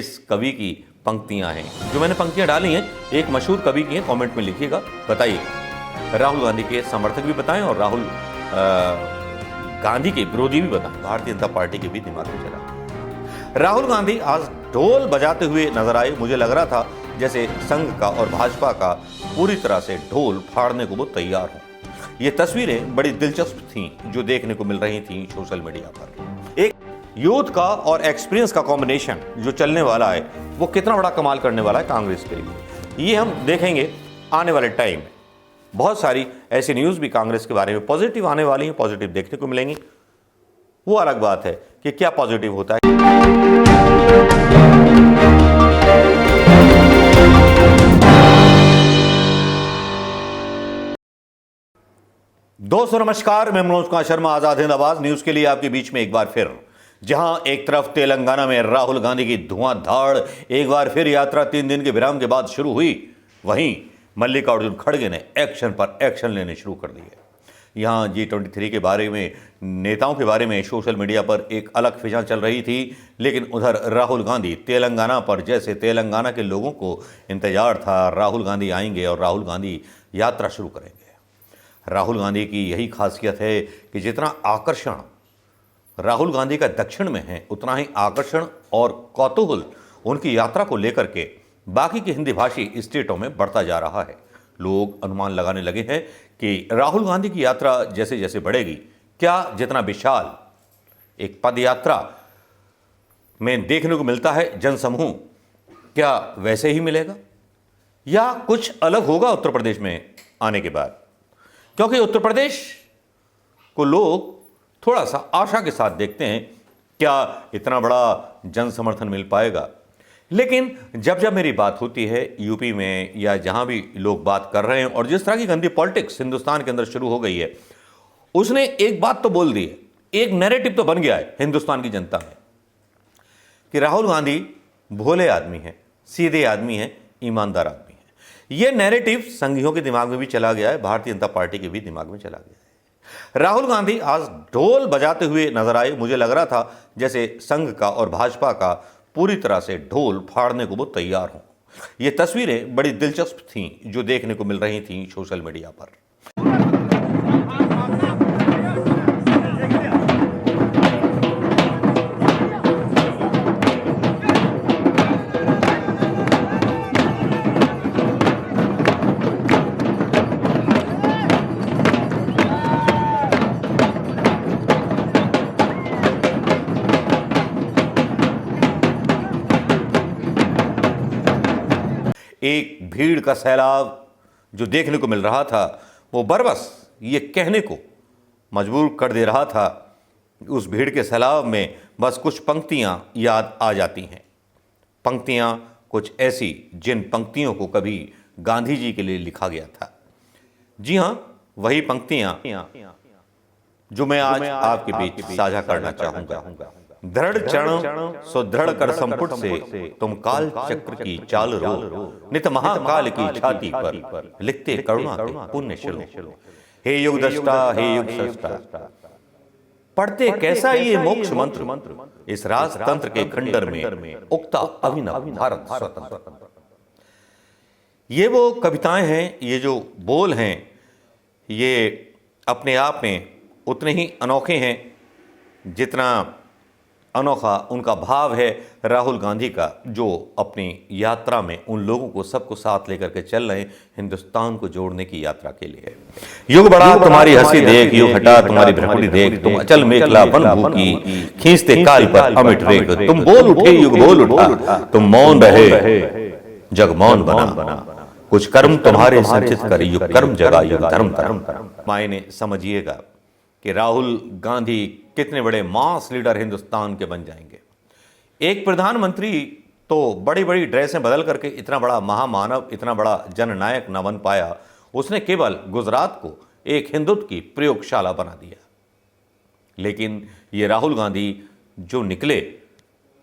इस कवि की पंक्तियां हैं। जो मैंने पंक्तियां डाली हैं एक मशहूर कवि की हैं, कमेंट में लिखिएगा, बताइए। राहुल गांधी के समर्थक भी बताएं और राहुल गांधी के विरोधी भी बताएं। भारतीय जनता पार्टी के भी दिमाग में चला। राहुल गांधी आज ढोल बजाते हुए नजर आए। मुझे लग रहा था जैसे संघ का और भाजपा का पूरी तरह से ढोल फाड़ने को वो तैयार हो। ये तस्वीरें बड़ी दिलचस्प थीं जो देखने को मिल रही थीं सोशल मीडिया पर। एक यूथ का और एक्सपीरियंस का कॉम्बिनेशन जो चलने वाला है वो कितना बड़ा कमाल करने वाला है कांग्रेस के लिए, ये हम देखेंगे आने वाले टाइम में। बहुत सारी ऐसी न्यूज़ भी कांग्रेस के बारे में पॉजिटिव आने वाली हैं, पॉजिटिव देखने को मिलेंगी। वो अलग बात है कि क्या पॉजिटिव होता है। दोस्तों नमस्कार, मैं मनोज कुमार शर्मा, आजाद हिंद आवाज न्यूज के लिए आपके बीच में एक बार फिर। जहां एक तरफ तेलंगाना में राहुल गांधी की धुआंधार एक बार फिर यात्रा 3 दिन के विराम के बाद शुरू हुई, वहीं मल्लिकार्जुन खड़गे ने एक्शन पर एक्शन लेने शुरू कर दिए। यहां G23 के बारे में, नेताओं के बारे में सोशल मीडिया पर एक अलग फिजा चल रही थी, लेकिन उधर राहुल गांधी तेलंगाना पर, जैसे तेलंगाना के लोगों को इंतजार था राहुल गांधी आएंगे और राहुल गांधी यात्रा शुरू करेंगे। राहुल गांधी की यही खासियत है कि जितना आकर्षण राहुल गांधी का दक्षिण में है, उतना ही आकर्षण और कौतूहल उनकी यात्रा को लेकर के बाकी की हिंदी भाषी स्टेटों में बढ़ता जा रहा है। लोग अनुमान लगाने लगे हैं कि राहुल गांधी की यात्रा जैसे जैसे बढ़ेगी, क्या जितना विशाल एक पद यात्रा में देखने को मिलता है जनसमूह, क्या वैसे ही मिलेगा या कुछ अलग होगा उत्तर प्रदेश में आने के बाद? क्योंकि उत्तर प्रदेश को लोग थोड़ा सा आशा के साथ देखते हैं, क्या इतना बड़ा जन समर्थन मिल पाएगा। लेकिन जब जब मेरी बात होती है यूपी में या जहां भी लोग बात कर रहे हैं, और जिस तरह की गंदी पॉलिटिक्स हिंदुस्तान के अंदर शुरू हो गई है, उसने एक बात तो बोल दी है, एक नैरेटिव तो बन गया है हिंदुस्तान की जनता में कि राहुल गांधी भोले आदमी हैं, सीधे आदमी हैं, ईमानदार आदमी। यह नैरेटिव संघियों के दिमाग में भी चला गया है, भारतीय जनता पार्टी के भी दिमाग में चला गया है। राहुल गांधी आज ढोल बजाते हुए नजर आए। मुझे लग रहा था जैसे संघ का और भाजपा का पूरी तरह से ढोल फाड़ने को वो तैयार हो। ये तस्वीरें बड़ी दिलचस्प थीं जो देखने को मिल रही थीं सोशल मीडिया पर। एक भीड़ का सैलाब जो देखने को मिल रहा था, वो बरबस ये कहने को मजबूर कर दे रहा था, उस भीड़ के सैलाब में बस कुछ पंक्तियां याद आ जाती हैं। पंक्तियां कुछ ऐसी जिन पंक्तियों को कभी गांधी जी के लिए लिखा गया था। जी हां, वही पंक्तियां जो मैं आज आपके बीच साझा करना चाहूंगा। दृढ़ चरण सुदृढ़ कर संपुट से तुम काल चक्र की चाल रो, नित महाकाल की छाती पर लिखते करुणा के पुण्य शिलो। हे युग दृष्टा, हे युग सृष्टा, पढ़ते कैसा ये मोक्ष मंत्र, इस राजतंत्र के खंडर में उक्ता अभिनव भारत स्वतंत्र। ये वो कविताएं हैं, ये जो बोल हैं, ये अपने आप में उतने ही अनोखे हैं जितना अनोखा उनका भाव है राहुल गांधी का, जो अपनी यात्रा में उन लोगों को सबको साथ लेकर के चल रहे हैं हिंदुस्तान को जोड़ने की यात्रा के लिए। युग बड़ा तुम्हारी हंसी देख, युग हटा तुम्हारी भ्रमरी देख, तुम अचल मेखला बन भूखी, खींचते काल पर अमिट रेख। तुम बोल उठे युग बोल उठा, तुम मौन रहे जग मौन बना, कुछ कर्म तुम्हारे संचित कर युग कर्म जगा युग धर्म धर्म। मायने समझिएगा कि राहुल गांधी कितने बड़े मास लीडर हिंदुस्तान के बन जाएंगे। एक प्रधानमंत्री तो बड़ी बड़ी ड्रेसें बदल करके इतना बड़ा महामानव, इतना बड़ा जननायक न बन पाया, उसने केवल गुजरात को एक हिंदुत्व की प्रयोगशाला बना दिया। लेकिन ये राहुल गांधी जो निकले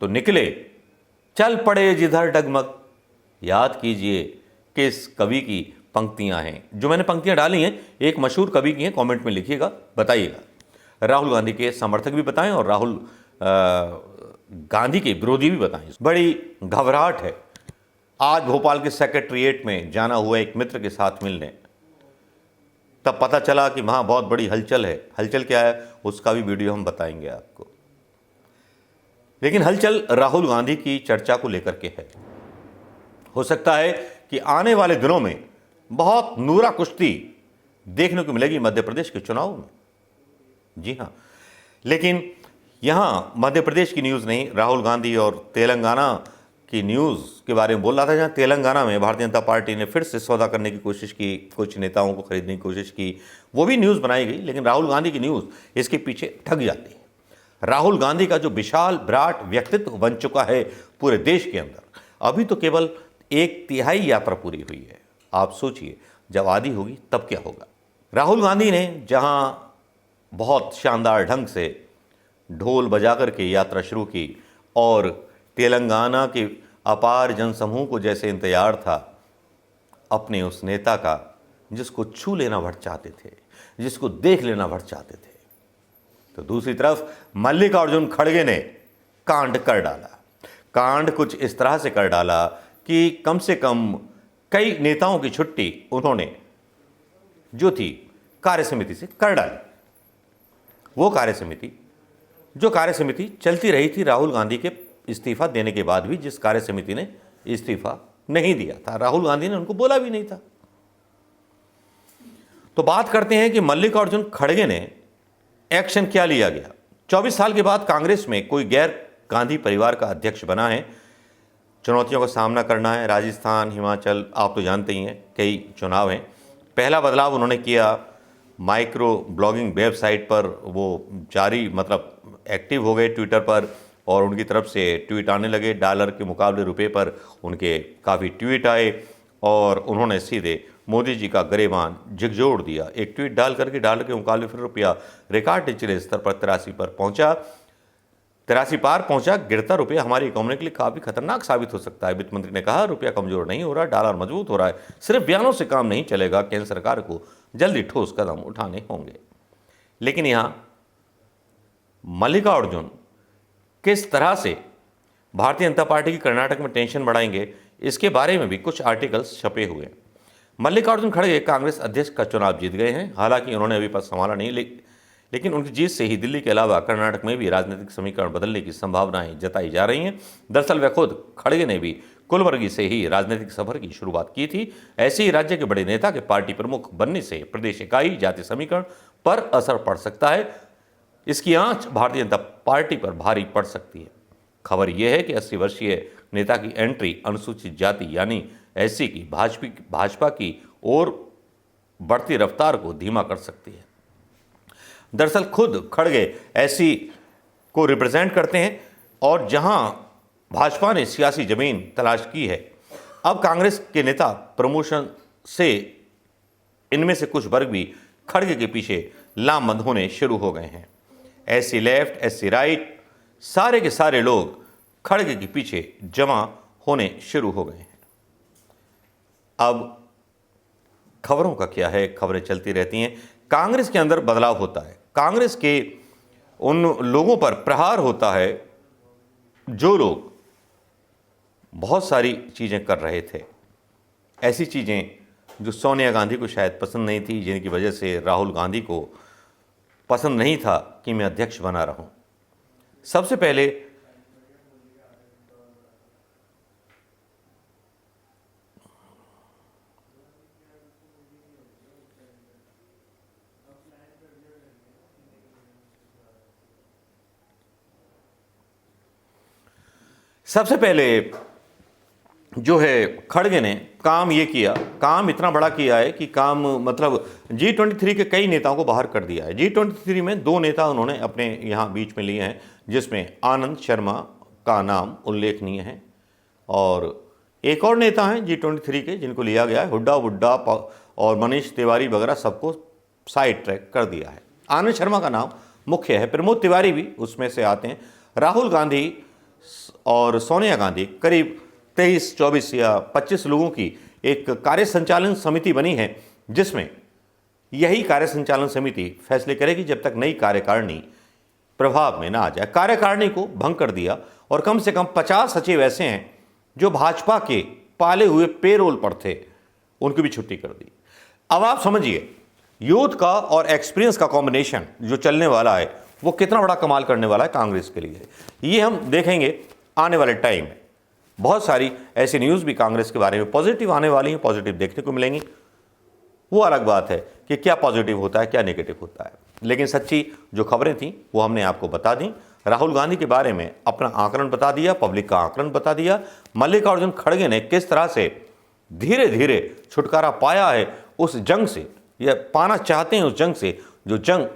तो निकले, चल पड़े जिधर डगमग। याद कीजिए किस कवि की पंक्तियां हैं। जो मैंने पंक्तियां डाली हैं एक मशहूर कवि की हैं, कमेंट में लिखिएगा, बताइएगा। राहुल गांधी के समर्थक भी बताएं और राहुल गांधी के विरोधी भी बताएं। बड़ी घबराहट है। आज भोपाल के सेक्रेटरिएट में जाना हुआ एक मित्र के साथ मिलने, तब पता चला कि वहाँ बहुत बड़ी हलचल है। हलचल क्या है उसका भी वीडियो हम बताएंगे आपको। लेकिन हलचल राहुल गांधी की चर्चा को लेकर के है। हो सकता है कि आने वाले दिनों में बहुत नूरा कुश्ती देखने को मिलेगी मध्य प्रदेश के चुनाव में। जी हाँ, लेकिन यहाँ मध्य प्रदेश की न्यूज़ नहीं, राहुल गांधी और तेलंगाना की न्यूज़ के बारे में बोल रहा था, जहाँ तेलंगाना में भारतीय जनता पार्टी ने फिर से सौदा करने की कोशिश की, कुछ नेताओं को खरीदने की कोशिश की, वो भी न्यूज़ बनाई गई। लेकिन राहुल गांधी की न्यूज़ इसके पीछे ठग जाती है। राहुल गांधी का जो विशाल विराट व्यक्तित्व बन चुका है पूरे देश के अंदर, अभी तो केवल 1/3 यात्रा पूरी हुई है। आप सोचिए जब आधी होगी तब क्या होगा। राहुल गांधी ने जहां बहुत शानदार ढंग से ढोल बजा करके यात्रा शुरू की और तेलंगाना के अपार जनसमूह को जैसे इंतजार था अपने उस नेता का, जिसको छू लेना भर चाहते थे, जिसको देख लेना भर चाहते थे, तो दूसरी तरफ मल्लिकार्जुन खड़गे ने कांड कर डाला। कांड कुछ इस तरह से कर डाला कि कम से कम कई नेताओं की छुट्टी उन्होंने जो थी कार्य समिति से कर डाली। वो जो कार्य समिति चलती रही थी राहुल गांधी के इस्तीफा देने के बाद भी, जिस कार्य समिति ने इस्तीफा नहीं दिया था, राहुल गांधी ने उनको बोला भी नहीं था। तो बात करते हैं कि मल्लिकार्जुन खड़गे ने एक्शन क्या लिया गया। 24 साल के बाद कांग्रेस में कोई गैर गांधी परिवार का अध्यक्ष बना है। चुनौतियों का सामना करना है। राजस्थान, हिमाचल, आप तो जानते ही हैं, कई चुनाव हैं। पहला बदलाव उन्होंने किया, माइक्रो ब्लॉगिंग वेबसाइट पर वो जारी एक्टिव हो गए ट्विटर पर, और उनकी तरफ से ट्वीट आने लगे। डॉलर के मुकाबले रुपए पर उनके काफ़ी ट्वीट आए और उन्होंने सीधे मोदी जी का गरेबान झकझोर दिया। एक ट्वीट डाल करके डॉलर के मुकाबले फिर रुपया रिकॉर्ड निचले स्तर पर 83 पर पहुंचा, 83 पार पहुंचा। गिरता रुपया हमारी इकोनॉमी के लिए काफ़ी खतरनाक साबित हो सकता है। वित्त मंत्री ने कहा रुपया कमजोर नहीं हो रहा, डॉलर मजबूत हो रहा है। सिर्फ बयानों से काम नहीं चलेगा, केंद्र सरकार को जल्दी ठोस कदम उठाने होंगे। लेकिन यहाँ मल्लिकार्जुन किस तरह से भारतीय जनता पार्टी की कर्नाटक में टेंशन बढ़ाएंगे, इसके बारे में भी कुछ आर्टिकल्स छपे हुए हैं। मल्लिकार्जुन खड़गे कांग्रेस अध्यक्ष का चुनाव जीत गए हैं। हालांकि उन्होंने अभी पद संभाला नहीं, लेकिन उनकी जीत से ही दिल्ली के अलावा कर्नाटक में भी राजनीतिक समीकरण बदलने की संभावनाएं जताई जा रही हैं। दरअसल वे खुद खड़गे ने भी कुलबर्गी से ही राजनीतिक सफर की शुरुआत की थी। ऐसे ही राज्य के बड़े नेता के पार्टी प्रमुख बनने से प्रदेश इकाई जातीय समीकरण पर असर पड़ सकता है। इसकी आंच भारतीय जनता पार्टी पर भारी पड़ सकती है। खबर यह है कि 80 वर्षीय नेता की एंट्री अनुसूचित जाति यानी एससी की भाजपा की ओर बढ़ती रफ्तार को धीमा कर सकती है। दरअसल खुद खड़गे एससी को रिप्रेजेंट करते हैं और जहां भाजपा ने सियासी जमीन तलाश की है, अब कांग्रेस के नेता प्रमोशन से इनमें से कुछ वर्ग भी खड़गे के पीछे लामबंद होने शुरू हो गए हैं। एससी लेफ्ट, एससी राइट, सारे के सारे लोग खड़गे के पीछे जमा होने शुरू हो गए हैं। अब खबरों का क्या है, खबरें चलती रहती हैं। कांग्रेस के अंदर बदलाव होता है, कांग्रेस के उन लोगों पर प्रहार होता है जो लोग बहुत सारी चीज़ें कर रहे थे, ऐसी चीज़ें जो सोनिया गांधी को शायद पसंद नहीं थी, जिनकी वजह से राहुल गांधी को पसंद नहीं था कि मैं अध्यक्ष बना रहूं। सबसे पहले जो है खड़गे ने काम ये किया, काम इतना बड़ा किया है कि काम G23 के कई नेताओं को बाहर कर दिया है। G23 में 2 नेता उन्होंने अपने यहाँ बीच में लिए हैं, जिसमें आनंद शर्मा का नाम उल्लेखनीय है और एक और नेता हैं G23 के जिनको लिया गया है, हुड्डा वुड्डा और मनीष तिवारी वगैरह सबको साइड ट्रैक कर दिया है। आनंद शर्मा का नाम मुख्य है, प्रमोद तिवारी भी उसमें से आते हैं। राहुल गांधी और सोनिया गांधी करीब 23, 24 या 25 लोगों की एक कार्य संचालन समिति बनी है, जिसमें यही कार्य संचालन समिति फैसले करेगी जब तक नई कार्यकारिणी प्रभाव में ना आ जाए। कार्यकारिणी को भंग कर दिया और कम से कम 50 सचिव ऐसे हैं जो भाजपा के पाले हुए पेरोल पर थे, उनकी भी छुट्टी कर दी। अब आप समझिए यूथ का और एक्सपीरियंस का कॉम्बिनेशन जो चलने वाला है वो कितना बड़ा कमाल करने वाला है कांग्रेस के लिए। ये हम देखेंगे आने वाले टाइम में। बहुत सारी ऐसी न्यूज़ भी कांग्रेस के बारे में पॉजिटिव आने वाली हैं, पॉजिटिव देखने को मिलेंगी। वो अलग बात है कि क्या पॉजिटिव होता है क्या नेगेटिव होता है, लेकिन सच्ची जो खबरें थी वो हमने आपको बता दी। राहुल गांधी के बारे में अपना आकलन बता दिया, पब्लिक का आकलन बता दिया। मल्लिकार्जुन खड़गे ने किस तरह से धीरे धीरे छुटकारा पाया है उस जंग से, या पाना चाहते हैं उस जंग से, जो जंग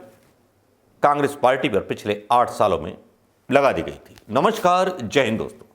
कांग्रेस पार्टी पर पिछले 8 सालों में लगा दी गई थी। नमस्कार, जय हिंद दोस्तों।